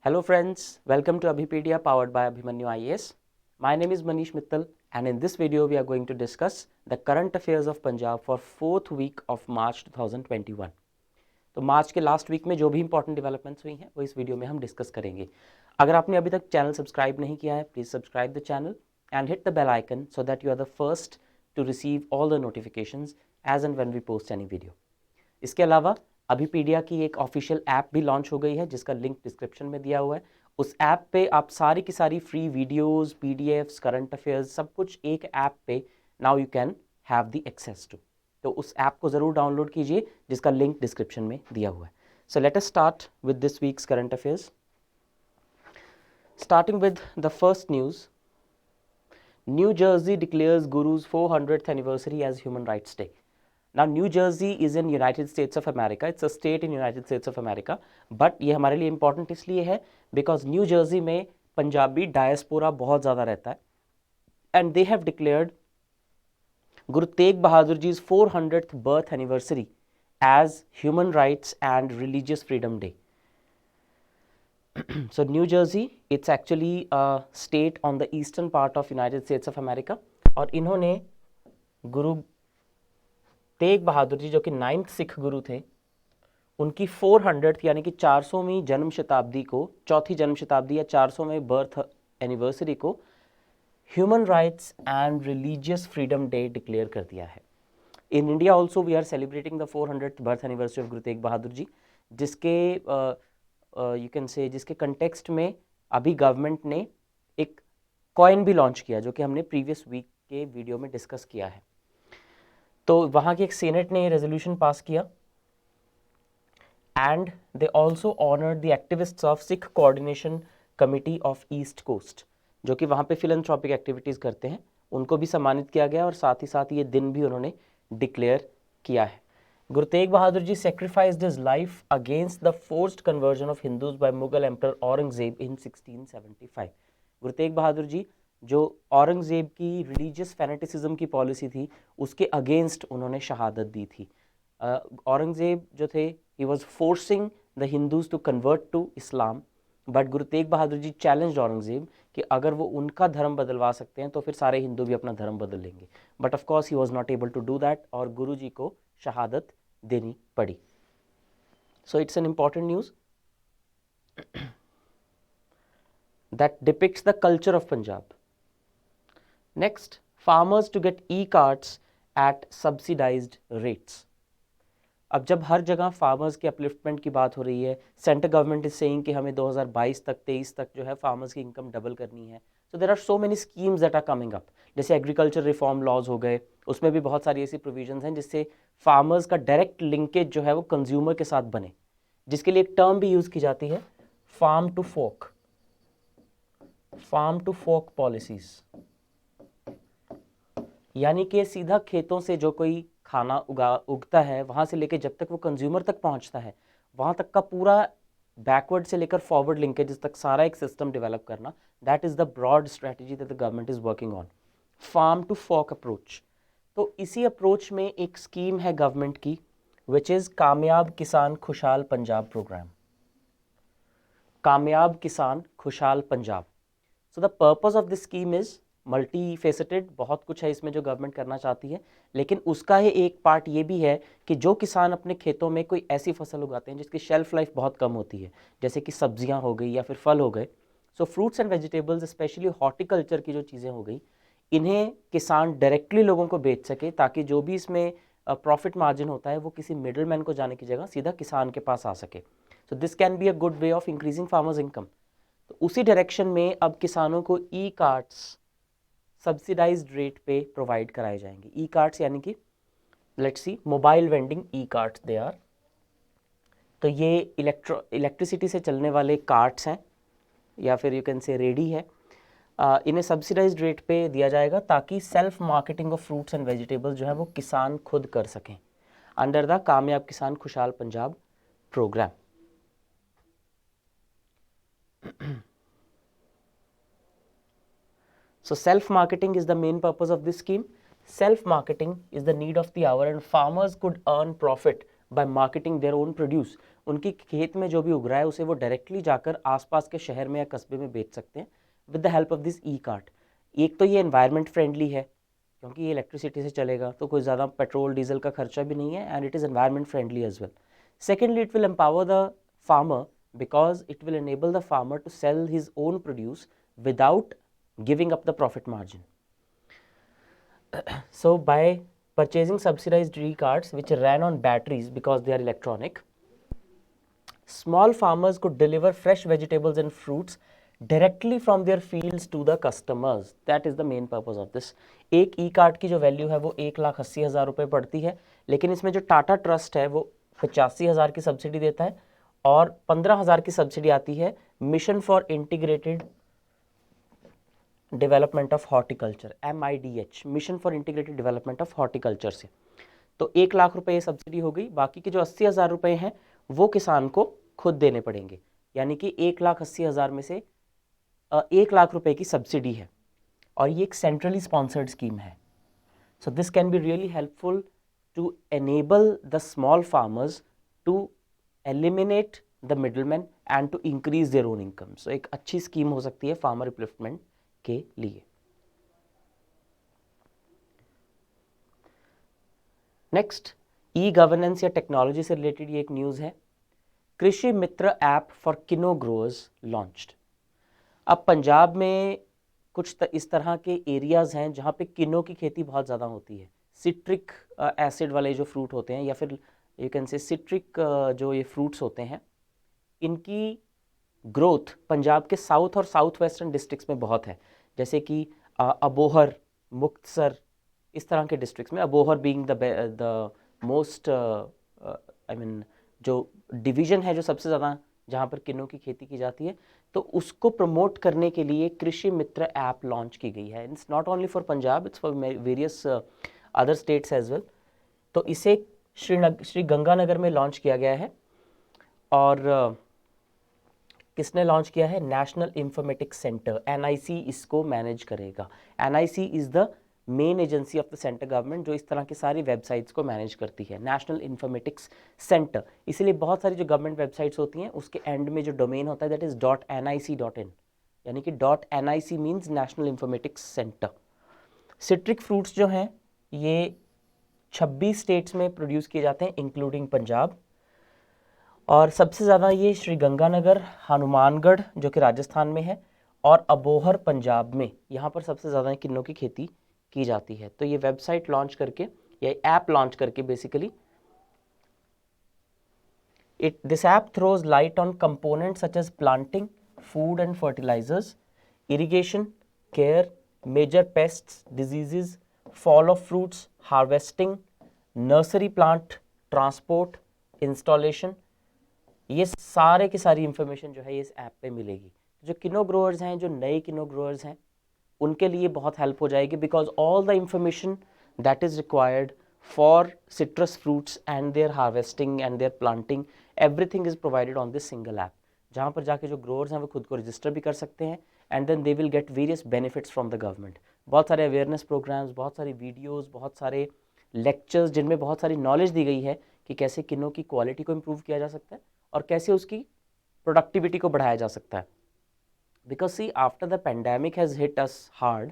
Hello friends, welcome to Abhipedia powered by Abhimanyu IAS. My name is Manish Mittal and in this video we are going to discuss the current affairs of Punjab for 4th week of March 2021. तो मार्च के last week में जो भी important developments हुई हैं वो इस video में हम डिस्कस करेंगे. अगर आपने अभी तक चैनल सब्सक्राइब नहीं किया है, please subscribe the channel and hit the bell icon so that you are the first to receive all the notifications as and when we post any video. इसके अलावा अभिपीडिया की एक ऑफिशियल ऐप भी launch हो गई है जिसका लिंक डिस्क्रिप्शन में दिया हुआ है. उस ऐप पे आप सारी की सारी free videos, PDFs, current affairs सब कुछ एक ऐप पे now you can have the access to. तो उस ऐप को ज़रूर डाउनलोड कीजिए जिसका लिंक डिस्क्रिप्शन में दिया हुआ है. So let us start with this weeks current affairs. Starting with the first news. New Jersey declares Guru's 400th anniversary as Human Rights Day. Now New Jersey is in United States of America. It's a state in United States of America. But ये हमारे लिए important इसलिए है because New Jersey में Punjabi diaspora बहुत ज़्यादा रहता है. And they have declared Guru Tegh Bahadur Ji's 400th birth anniversary as Human Rights and Religious Freedom Day. So New Jersey, it's actually a state on the eastern part of United States of America. और इन्होंने गुरु तेग बहादुर जी जो कि 9th Sikh गुरु थे, उनकी 400th यानी कि 400वीं जन्म शताब्दी को, चौथी जन्म शताब्दी या 400वें बर्थ एनिवर्सरी को human rights and religious freedom day declare कर दिया है. In India also we are celebrating the 400th birth anniversary of Guru Tegh Bahadur जी, जिसके यू कैन से जिसके कंटेक्स्ट में अभी गवर्नमेंट ने एक कॉइन भी लॉन्च किया जो कि हमने प्रीवियस वीक के वीडियो में डिस्कस किया है. तो वहाँ की एक सेनेट ने रेजोल्यूशन पास किया and they also honoured the activists of Sikh coordination committee of east coast, जो कि वहाँ पे फिलैंथ्रोपिक एक्टिविटीज़ करते हैं, उनको भी सम्मानित किया गया और साथ ही साथ ये दिन भी उन्होंने डिक्लेयर किया है. Guru Tegh Bahadur Ji sacrificed his life against the forced conversion of Hindus by Mughal Emperor Aurangzeb in 1675. Guru Tegh Bahadur Ji जो औरंगज़ेब की रिलीजियस फैनेटिसिज्म की पॉलिसी थी उसके अगेंस्ट उन्होंने शहादत दी थी. औरंगज़ेब जो थे he was forcing the Hindus to convert to Islam, but Guru Tegh Bahadur ji challenge Aurangzeb कि अगर वो उनका धर्म बदलवा सकते हैं तो फिर सारे हिंदू भी अपना धर्म बदल लेंगे. But of course he was not able to do that और गुरु जी को शहादत देनी पड़ी. So it's an important news that depicts the culture of Punjab. Next, farmers to get e-carts at subsidized rates. अब जब हर जगह फार्मर्स के अपलिफ्टमेंट की बात हो रही है, सेंट्रल गवर्नमेंट इज सेइंग कि हमें 2022 तक 23 तक जो है फार्मर्स की इनकम डबल करनी है. So there are so many schemes that are coming up. जैसे एग्रीकल्चर रिफॉर्म लॉज हो गए, उसमें भी बहुत सारी ऐसी प्रोविजंस हैं जिससे फार्मर्स का डायरेक्ट लिंकेज जो है वो कंज्यूमर के साथ बने, जिसके लिए एक टर्म भी यूज़ की जाती है, फार्म टू फोक पॉलिसीज. यानी कि सीधा खेतों से जो कोई खाना उगता है वहाँ से लेकर जब तक वो कंज्यूमर तक पहुँचता है वहाँ तक का पूरा बैकवर्ड से लेकर फॉरवर्ड लिंकेजेस तक सारा एक सिस्टम डेवलप करना, that is the broad strategy that the government is working on, farm to fork approach. तो इसी अप्रोच में एक स्कीम है गवर्नमेंट की विच इज़ कामयाब किसान खुशहाल पंजाब प्रोग्राम. कामयाब किसान खुशहाल Punjab. So the purpose of this scheme is multi faceted, बहुत कुछ है इसमें जो गवर्नमेंट करना चाहती है, लेकिन उसका ही एक पार्ट ये भी है कि जो किसान अपने खेतों में कोई ऐसी फसल उगाते हैं जिसकी शेल्फ लाइफ बहुत कम होती है, जैसे कि सब्जियां हो गई या फिर फल हो गए, सो fruits and vegetables specially horticulture की जो चीज़ें हो गई, इन्हें किसान डायरेक्टली लोगों को बेच सके ताकि जो भी इसमें प्रॉफिट मार्जिन होता है वो किसी मिडल मैन को जाने की जगह सीधा किसान के पास आ सके. So this can be a good way of increasing farmers income. तो उसी डायरेक्शन में अब किसानों को ई कार्ट्स सब्सिडाइज्ड रेट पे प्रोवाइड कराए जाएंगे. ई कार्ट्स यानी कि let's see mobile vending e carts they are. तो ये इलेक्ट्रिसिटी से चलने वाले कार्ट्स हैं या फिर यू कैन से रेडी है. इन्हें सब्सिडाइज्ड रेट पे दिया जाएगा ताकि self marketing of fruits and vegetables जो है वो किसान खुद कर सकें अंडर द कामयाब किसान खुशहाल Punjab programme. So self-marketing is the main purpose of this scheme. Self-marketing is the need of the hour and farmers could earn profit bye marketing their own produce. उनकी खेत में जो भी उग रहा है उसे वो डायरेक्टली जाकर आसपास के शहर में या कस्बे में बेच सकते हैं with the help of this e cart. एक तो ये एनवायरनमेंट फ्रेंडली है क्योंकि ये इलेक्ट्रिसिटी से चलेगा, तो कोई ज़्यादा पेट्रोल डीजल का खर्चा भी नहीं है, and it is environment friendly as well. Secondly, it will empower the farmer because it will enable the farmer to sell his own produce without giving up the profit margin. So by purchasing subsidized e-carts which ran on batteries because they are electronic, small farmers could deliver fresh vegetables and fruits directly from their fields to the customers. That is the main purpose of this. एक e-cart की जो value है वो 1,80,000 रुपये पड़ती है, लेकिन इसमें जो टाटा ट्रस्ट है वो 85,000 की सब्सिडी देता है और 15,000 की सब्सिडी आती है mission for integrated development of horticulture, MIDH, mission for integrated development of horticulture से। तो 1 लाख रुपए ये सब्सिडी हो गई, बाकी के जो 80,000 रुपए हैं वो किसान को खुद देने पड़ेंगे, यानी कि 1,80,000 में से 1 लाख रुपए की सब्सिडी है, और ये एक सेंट्रली स्पॉन्सर्ड स्कीम है। So this can be really helpful to enable the small farmers to eliminate the middlemen and to increase their own income. So एक अच्छी स्कीम हो सकती है फार्मर अपलिफ्टमेंट के लिए। नेक्स्ट, ई गवर्नेंस या technology से रिलेटेड ये एक न्यूज़ है। कृषि मित्र ऐप फॉर किनो ग्रोअर्स लॉन्च्ड। अब पंजाब में कुछ इस तरह के एरियाज़ हैं जहाँ पे किनो की खेती बहुत ज़्यादा होती है। सिट्रिक एसिड वाले जो फ्रूट होते हैं, या फिर यू कैन से सिट्रिक जो ये फ्रूट्स होते हैं, इनकी ग्रोथ पंजाब के साउथ और साउथ वेस्टर्न डिस्ट्रिक्ट्स में बहुत है, जैसे कि अबोहर, मुक्तसर, इस तरह के डिस्ट्रिक्ट्स में। Abohar being the most I mean जो डिवीज़न है जो सबसे ज़्यादा जहाँ पर किन्नों की खेती की जाती है, तो उसको प्रमोट करने के लिए कृषि मित्र ऐप लॉन्च की गई है। It's not only for Punjab, it's for various other states as well. तो इसे श्री गंगानगर में लॉन्च किया गया है, और किसने लॉन्च किया है? नेशनल इंफॉर्मेटिक्स सेंटर, NIC इसको मैनेज करेगा। NIC is the main agency of the centre government जो इस तरह की सारी वेबसाइट्स को मैनेज करती है, नेशनल इंफॉर्मेटिक्स सेंटर। इसीलिए बहुत सारी जो गवर्नमेंट वेबसाइट्स होती हैं उसके एंड में जो डोमेन होता है दैट इज़ .nic.in, यानी कि .nic means national informatics centre. Citric fruits जो हैं ये 26 स्टेट्स में प्रोड्यूस किए जाते हैं इंक्लूडिंग पंजाब, और सबसे ज़्यादा ये श्री गंगानगर, हनुमानगढ़ जो कि राजस्थान में है, और अबोहर पंजाब में, यहाँ पर सबसे ज़्यादा किन्नों की खेती की जाती है। तो ये वेबसाइट लॉन्च करके या ऐप लॉन्च करके basically this app throws light on components such as planting, food and fertilisers, irrigation, care, major pests, diseases, fall of fruits, harvesting, nursery plant, transport, installation, ये सारे की सारी इंफॉर्मेशन जो है ये इस ऐप पे मिलेगी। जो किनो ग्रोअर्स हैं, जो नए किनो ग्रोअर्स हैं, उनके लिए बहुत हेल्प हो जाएगी, because all the information that is required for citrus fruits and their harvesting and their planting, everything is provided on this single app, जहाँ पर जाके जो ग्रोअर्स हैं वो खुद को रजिस्टर भी कर सकते हैं, and then they will get various benefits from the government. बहुत सारे अवेयरनेस प्रोग्राम्स, बहुत सारी वीडियोज़, बहुत सारे लेक्चर्स जिनमें बहुत सारी नॉलेज दी गई है कि कैसे किन्नों की क्वालिटी को इम्प्रूव किया जा सकता है और कैसे उसकी प्रोडक्टिविटी को बढ़ाया जा सकता है। Because see after the pandemic has hit us hard,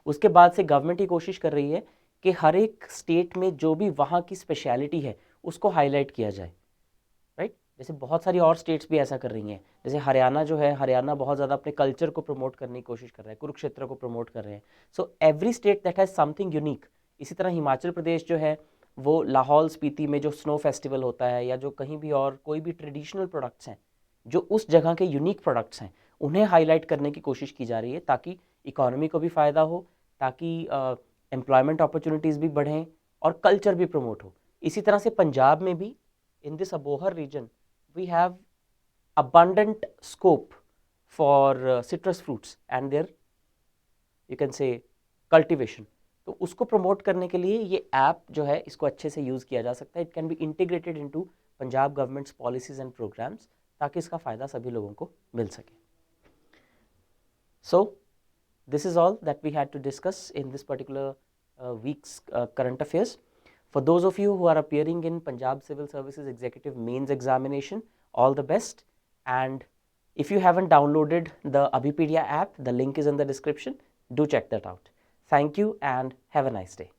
उसके बाद से गवर्नमेंट ये कोशिश कर रही है कि हर एक स्टेट में जो भी वहाँ की स्पेशलिटी है उसको हाईलाइट किया जाए, राइट। जैसे बहुत सारी और स्टेट्स भी ऐसा कर रही हैं, जैसे हरियाणा जो है, हरियाणा बहुत ज़्यादा अपने कल्चर को प्रमोट करने की कोशिश कर रहा है, कुरुक्षेत्र को प्रमोट कर रहे हैं। So every state that has something unique. इसी तरह हिमाचल प्रदेश जो है वो लाहौल स्पीति में जो स्नो फेस्टिवल होता है, या जो कहीं भी और कोई भी ट्रेडिशनल प्रोडक्ट्स हैं जो उस जगह के यूनिक प्रोडक्ट्स हैं, उन्हें हाईलाइट करने की कोशिश की जा रही है, ताकि इकोनॉमी को भी फ़ायदा हो, ताकि एम्प्लॉयमेंट अपॉर्चुनिटीज़ भी बढ़ें और कल्चर भी प्रमोट हो। इसी तरह से पंजाब में भी in this Abohar region we have abundant scope for citrus fruits and their you can say cultivation। तो उसको प्रमोट करने के लिए ये ऐप जो है इसको अच्छे से यूज़ किया जा सकता है। It can be integrated into Punjab government's policies and programmes, ताकि इसका फ़ायदा सभी लोगों को मिल सके। So this is all that we had to discuss in this particular week's current affairs. For those of you who are appearing in Punjab Civil Services Executive Mains Examination, all the best. And if you haven't downloaded the Abhipedia app, the link is in the description. Do check that out. Thank you and have a nice day.